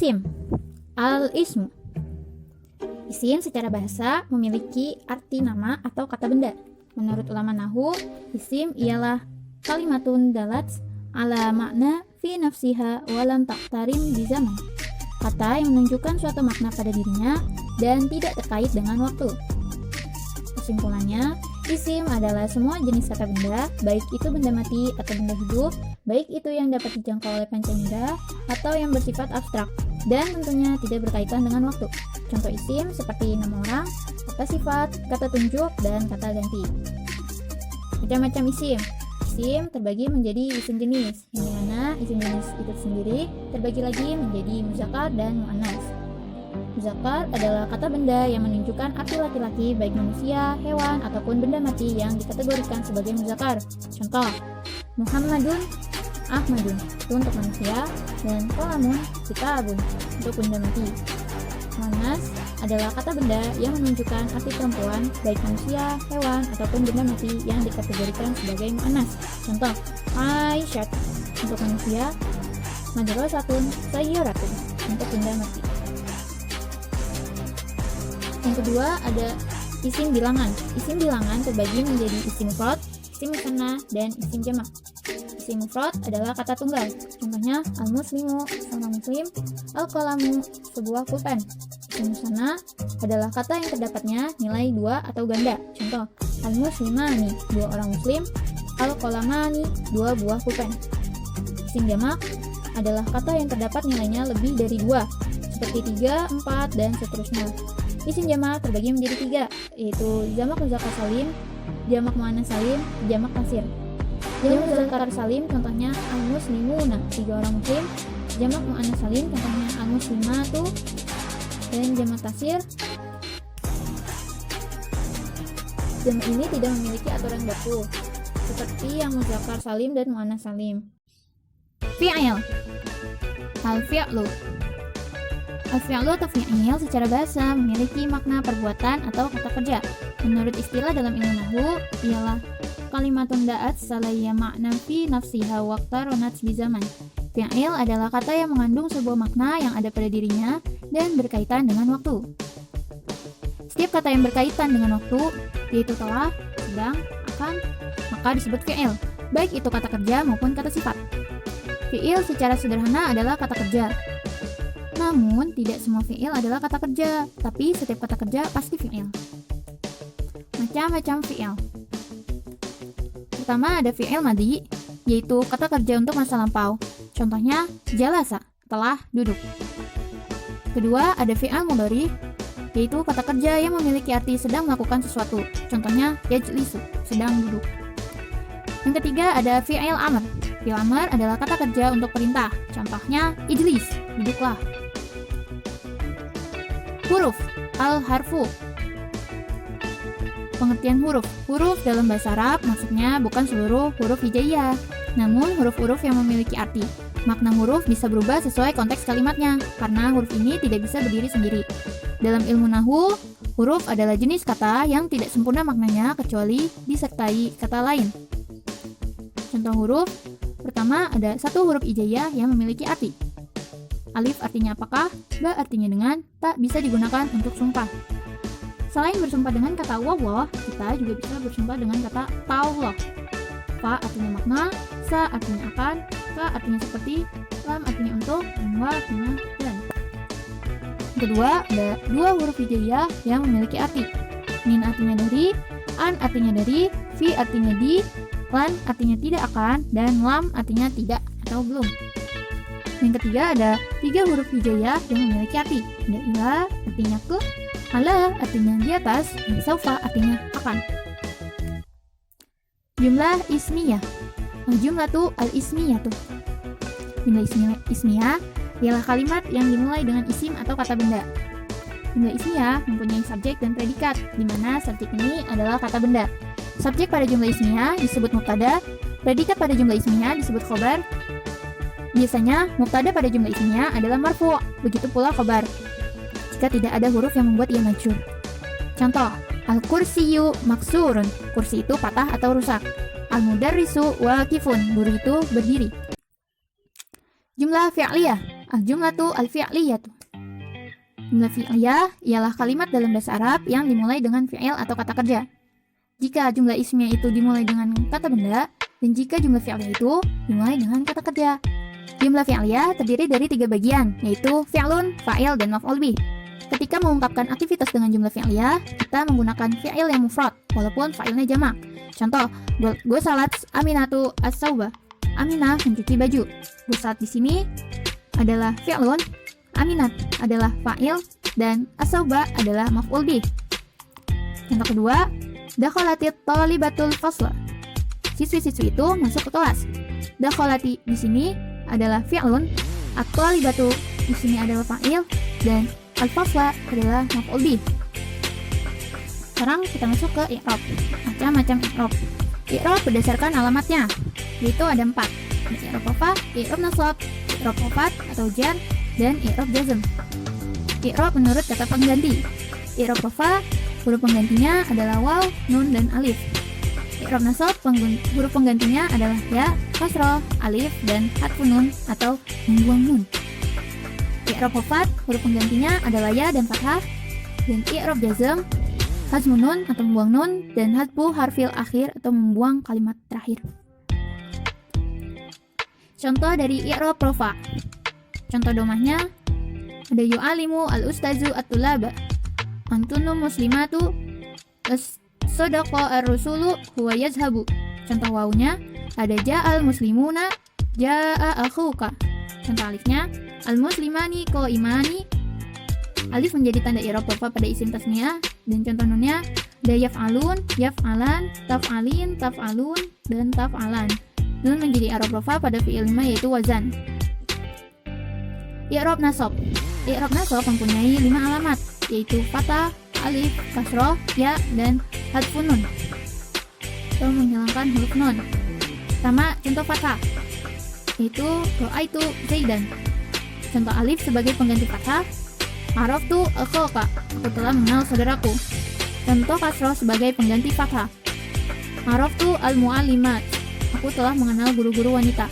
Isim. Al-ismu. Isim secara bahasa memiliki arti nama atau kata benda. Menurut ulama nahwu, isim ialah kalimatun dalat ala makna fi nafsiha walam taktarim di zaman. Kata yang menunjukkan suatu makna pada dirinya dan tidak terkait dengan waktu. Kesimpulannya, isim adalah semua jenis kata benda, baik itu benda mati atau benda hidup, baik itu yang dapat dijangkau oleh panca indera atau yang bersifat abstrak, dan tentunya tidak berkaitan dengan waktu. Contoh isim seperti nama orang, kata sifat, kata tunjuk, dan kata ganti. Macam-macam isim. Isim terbagi menjadi isim jenis, yang dimana isim jenis itu sendiri terbagi lagi menjadi muzakkar dan muannas. Muzakkar adalah kata benda yang menunjukkan arti laki-laki baik manusia, hewan, ataupun benda mati yang dikategorikan sebagai muzakkar. Contoh, Muhammadun, Ahmadun itu untuk manusia, dan Qalamun, kitabun untuk benda mati. Muannas adalah kata benda yang menunjukkan arti perempuan baik manusia, hewan, ataupun benda mati yang dikategorikan sebagai muannas. Contoh, Aisyah untuk manusia, Madrasatun, Sayyiratun untuk benda mati. Yang kedua ada isim bilangan. Isim bilangan terbagi menjadi isim mufrad, isim musanna, dan isim jamak. Isim mufrad adalah kata tunggal. Contohnya al-muslimu, seorang muslim, al-qalamu, sebuah pulpen. Isim musanna adalah kata yang terdapatnya nilai 2 atau ganda. Contoh, al-muslimani, 2 orang muslim, al-qalamani, 2 buah pulpen. Isim jamak adalah kata yang terdapat nilainya lebih dari 2, seperti 3, 4, dan seterusnya. Isim jamak terbagi menjadi 3, yaitu jamak muzakkar salim, jamak muannas salim, jamak taksir. Jamak muzakkar salim contohnya al-muslimuna, 3 orang muslim. Jamak muannas salim contohnya al-muslimatu. Dan jamak taksir, jamak ini tidak memiliki aturan baku seperti yang muzakkar salim dan muannas salim. Fi'il. Al-fi'lu. Al-fi'lu atau fi'il secara bahasa memiliki makna perbuatan atau kata kerja. Menurut istilah dalam ilmu nahwu, ialah kalimatun da'at salaya makna fi nafsiha waqtaronat bizaman. Fi'il adalah kata yang mengandung sebuah makna yang ada pada dirinya dan berkaitan dengan waktu. Setiap kata yang berkaitan dengan waktu, yaitu telah, sedang, akan, maka disebut fi'il, baik itu kata kerja maupun kata sifat. Fi'il secara sederhana adalah kata kerja. Namun, tidak semua fi'il adalah kata kerja, tapi setiap kata kerja pasti fi'il. Macam-macam fi'il. Pertama ada fi'il madhi, yaitu kata kerja untuk masa lampau. Contohnya, jalasa, telah duduk. Kedua ada fi'il mudhari, yaitu kata kerja yang memiliki arti sedang melakukan sesuatu. Contohnya, yajlisu, sedang duduk. Yang ketiga ada fi'il amr. Fi'il amr adalah kata kerja untuk perintah. Contohnya, ijlis, duduklah. Huruf, al-harfu. Pengertian huruf. Huruf dalam bahasa Arab maksudnya bukan seluruh huruf hijaiyah, namun huruf-huruf yang memiliki arti. Makna huruf bisa berubah sesuai konteks kalimatnya, karena huruf ini tidak bisa berdiri sendiri. Dalam ilmu nahwu, huruf adalah jenis kata yang tidak sempurna maknanya kecuali disertai kata lain. Contoh huruf, pertama ada satu huruf hijaiyah yang memiliki arti. Alif artinya apakah, ba artinya dengan, tak bisa digunakan untuk sumpah. Selain bersumpah dengan kata wallah, kita juga bisa bersumpah dengan kata ta'allah. Fa artinya makna, sa artinya akan, ka artinya seperti, lam artinya untuk, dan wa artinya dan. Kedua, ada dua huruf hijaiyah yang memiliki arti. Min artinya dari, an artinya dari, fi artinya di, lan artinya tidak akan, dan lam artinya tidak atau belum. Yang ketiga ada 3 huruf hijaiyah yang memiliki arti. Ada ila artinya ke, ala artinya di atas, dan saufa artinya akan. Jumlah ismiyah. Jumlah tuh al-ismiyah tuh. Jumlah ismiyah ialah kalimat yang dimulai dengan isim atau kata benda. Jumlah ismiyah mempunyai subjek dan predikat, di mana subjek ini adalah kata benda. Subjek pada jumlah ismiyah disebut mubtada, predikat pada jumlah ismiyah disebut khobar. Biasanya, mubtada pada jumlah ismiyah adalah marfu', begitu pula khobar, jika tidak ada huruf yang membuat ia majrur. Contoh, al-kursiyu maksurun, kursi itu patah atau rusak. Al-mudarrisu waqifun, guru itu berdiri. Jumlah fi'liyah. Al-jumlatu al-fi'liyatu. Jumlah fi'liyah ialah kalimat dalam bahasa Arab yang dimulai dengan fi'il atau kata kerja. Jika jumlah ismiyah itu dimulai dengan kata benda, dan jika jumlah fi'liyah itu dimulai dengan kata kerja. Jumlah fi'liyah terdiri dari 3 bagian, yaitu fi'lun, fa'il, dan maf'ul bih. Ketika mengungkapkan aktivitas dengan jumlah fi'liyah, kita menggunakan fi'il yang mufrad, walaupun fa'ilnya jamak. Contoh, gue salat Aminatu as-sauba. Aminah mencuci baju. Gue salat di sini adalah fi'lun, Aminat adalah fa'il, dan as-sauba adalah maf'ul bih. Contoh kedua, dakhalatit thalibatul fasla. Siswi-siswi itu masuk ke kelas. Dakhalati di sini adalah fi'lun, at-thalibatu di sini adalah fa'il, dan al-fasla adalah maf'ul bih. Sekarang kita masuk ke i'rab. Macam-macam i'rab. I'rab berdasarkan alamatnya, yaitu ada 4. I'rab rafa, i'rab nasab, i'rab khafat atau jar, dan i'rab jazm. I'rab menurut kata pengganti. I'rab rafa, huruf penggantinya adalah waw, nun, dan alif. I'rab nasab, huruf penggantinya adalah ya, kasroh, alif, dan hatfun nun atau membuang nun. I'rab khafat, huruf penggantinya adalah ya dan fathah. Dan i'rab jazm, hazmun nun atau membuang nun, dan hadfu harfil akhir atau membuang kalimat terakhir. Contoh dari i'rab rafa. Contoh domahnya ada yu'alimu al-ustazu at-tulaba. Antunum muslimatu as-sadaqa ar-rusulu huwa yazhabu. Contoh wawunya ada ja'al muslimuna ja'a akhuka. Contoh alifnya al-muslimani qaimani. Alif menjadi tanda i'rab rafa pada isim tasniyah, dan contoh nunnya ada yaf'alun, yaf'alan, taf'alin, taf'alun, dan taf'alan. Nun menjadi i'rab rafa pada fi'il 5 yaitu wazan. I'rab nasab. I'rab nasab mempunyai 5 alamat, yaitu fathah, alif, kasroh, ya, dan hadfun nun atau menghilangkan huruf nun. Pertama, contoh fathah, yaitu ra'aitu zaidan. Contoh alif sebagai pengganti fathah, araftu akhaka, aku telah mengenal saudaraku. Contoh kasroh sebagai pengganti fathah, araftu al-mu'allimat, aku telah mengenal guru-guru wanita.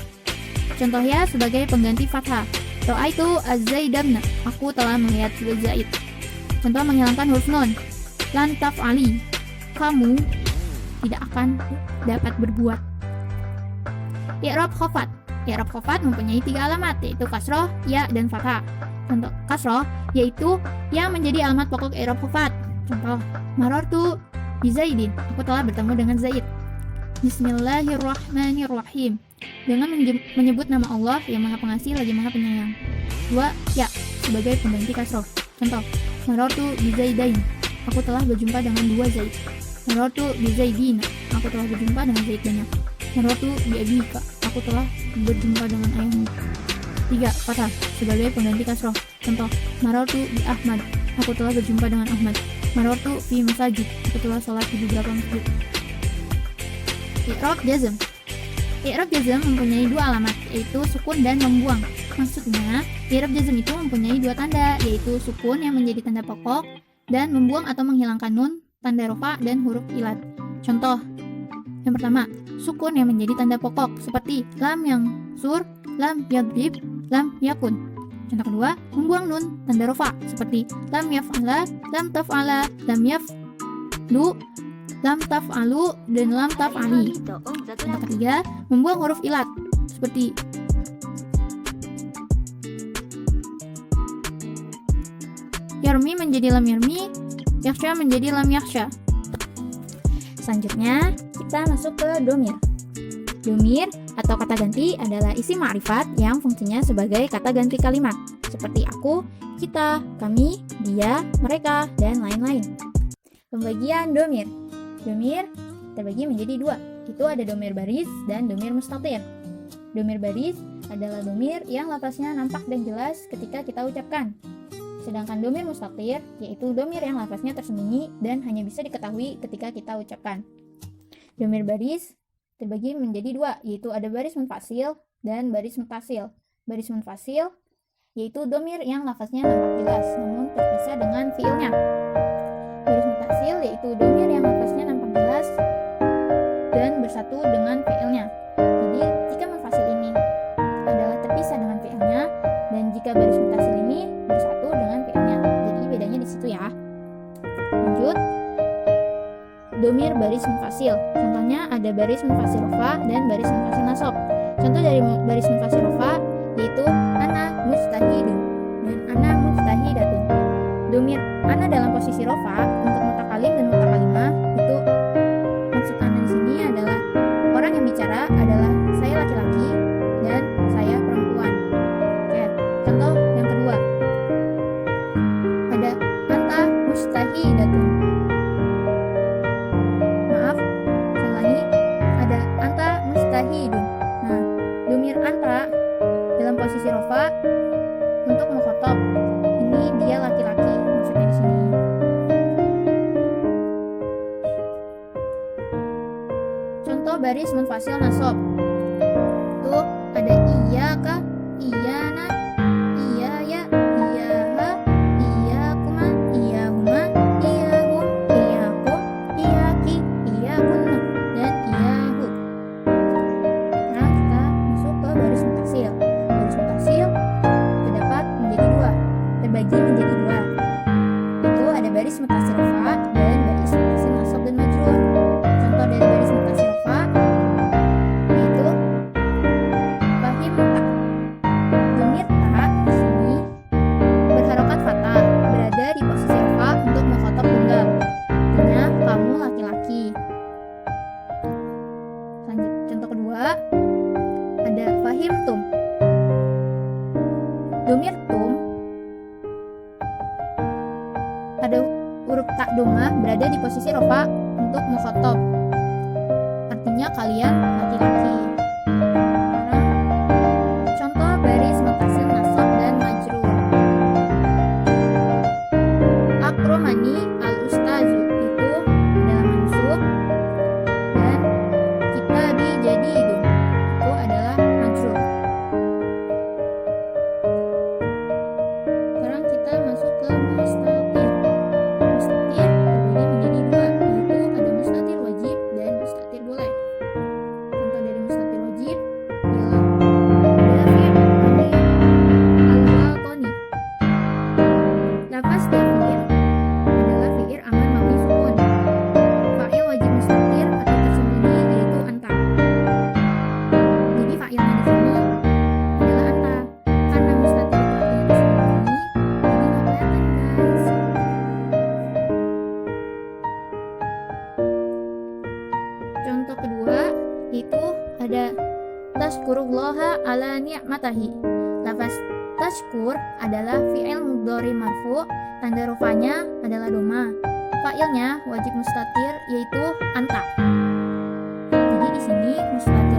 Contoh ya sebagai pengganti fathah, ra'aitu az-zaidamna, aku telah melihat Zaid. Contoh menghilangkan huruf nun, lan taf'ali, kamu tidak akan dapat berbuat. I'rab khafat. I'rab khafat mempunyai 3 alamat, yaitu kasroh, ya, dan fathah. Contoh kasroh yaitu yang menjadi alamat pokok i'rab khafat. Contoh marartu bi Zaidin, aku telah bertemu dengan Zaid. Bismillahirrahmanirrahim, dengan menyebut nama Allah yang Maha Pengasih lagi Maha Penyayang. 2. Ya sebagai pengganti kasroh. Contoh marartu bi Zaidain, aku telah berjumpa dengan 2 Zaid. Marartu bi Zaidin, aku telah berjumpa dengan Zaid banyak. Marartu bi Abika, aku telah berjumpa dengan ayahmu. 3. Fathah sebagai pengganti kasroh. Contoh marartu bi Ahmad, aku telah berjumpa dengan Ahmad. Marartu fi masajid, aku telah sholat di beberapa masjid. I'rab jazm. I'rab jazm mempunyai 2 alamat, yaitu sukun dan membuang. Maksudnya, i'rab jazm itu mempunyai 2 tanda, yaitu sukun yang menjadi tanda pokok dan membuang atau menghilangkan nun, tanda rofa, dan huruf ilat. Contoh yang pertama, sukun yang menjadi tanda pokok seperti lam yang sur, lam yadrib, lam yakun. Contoh kedua, membuang nun, tanda rofa seperti lam yaf'ala, lam taf'ala, lam yaf'lu, lam taf'alu, dan lam taf'ali. Contoh ketiga, membuang huruf ilat seperti yarmi menjadi lam yarmi, yakhsha menjadi lam yakhsha. Selanjutnya, kita masuk ke domir. Domir atau kata ganti adalah isim ma'rifat yang fungsinya sebagai kata ganti kalimat, seperti aku, kita, kami, dia, mereka, dan lain-lain. Pembagian domir. Domir terbagi menjadi 2, itu ada domir baris dan domir mustatir. Domir baris adalah domir yang lafaznya nampak dan jelas ketika kita ucapkan. Sedangkan domir mustatir yaitu domir yang lafaznya tersembunyi dan hanya bisa diketahui ketika kita ucapkan. Domir baris terbagi menjadi 2, yaitu ada baris munfasil dan baris mutasil. Baris munfasil yaitu domir yang lafaznya nampak jelas namun terpisah dengan fiilnya. Baris mutasil yaitu domir yang lafaznya nampak jelas dan bersatu dengan fiilnya. Jadi jika munfasil ini adalah terpisah dengan fiilnya, dan jika Lanjut, domir baris munfasil. Contohnya ada baris munfasil rofa dan baris munfasil nasab. Contoh dari baris munfasil rofa yaitu ana mujtahidun dan ana mujtahidatun. Domir ana dalam posisi rofa untuk mutakalim dan mutakalimah itu maksud ana di sini adalah orang yang bicara adalah saya laki-laki dan saya perempuan. Oke, contoh yang kedua ada anta mujtahidatun. Maaf, saya ulangi, ada anta mujtahidun. Nah, domir anta dalam posisi rofa untuk mukhotob ini dia laki-laki maksudnya di sini. Contoh baris munfasil nasab itu ada iyaka, iyana, iyaya, iyaha, iyakuma, iyahuma, iyahum, iyakum, iyaki, iyakunna, dan iyahu. Nah, kita masuk ke baris munfasil. Baris munfasil terdapat menjadi dua, terbagi menjadi dua. Itu ada baris munfasil rofa dan baris munfasil nasab dan majrur. Contoh dari baris munfasil rofa yaitu fahim ta. Domir ta di sini berharokat fathah, berada di posisi rofa untuk mukhotob tunggal. Artinya kamu laki-laki. Lanjut, contoh kedua ada fahim tum. Domir tum ada huruf ta domah berada di posisi rofa untuk mukhotob. Artinya kalian laki-laki. Contoh baris munfasil nasab dan majrur. Akromani al ustazu itu adalah mansub dan kita dijadidun itu adalah majrur. Sekarang kita masuk ke mustatir. Mustatir terbagi menjadi dua, yaitu ada mustatir wajib dan mustatir boleh. Contoh dari mustatir wajib ialah Dafi' Amir Al-Watani. Lafaz Dafi' adalah fi'il amar mabni sukun. Fa'il wajib mustatir atau tersembunyi yaitu anta. Jadi fa'ilnya di sini adalah anta. Karena mustatir itu artinya tersembunyi, jadi nggak kelihatan guys. Contoh kedua itu ada tashkurullaha ala ni'matahi. Lafaz tashkur adalah fi'il mudhari marfu, tanda rufanya adalah doma. Fa'ilnya wajib mustatir yaitu anta. Jadi di sini mustatir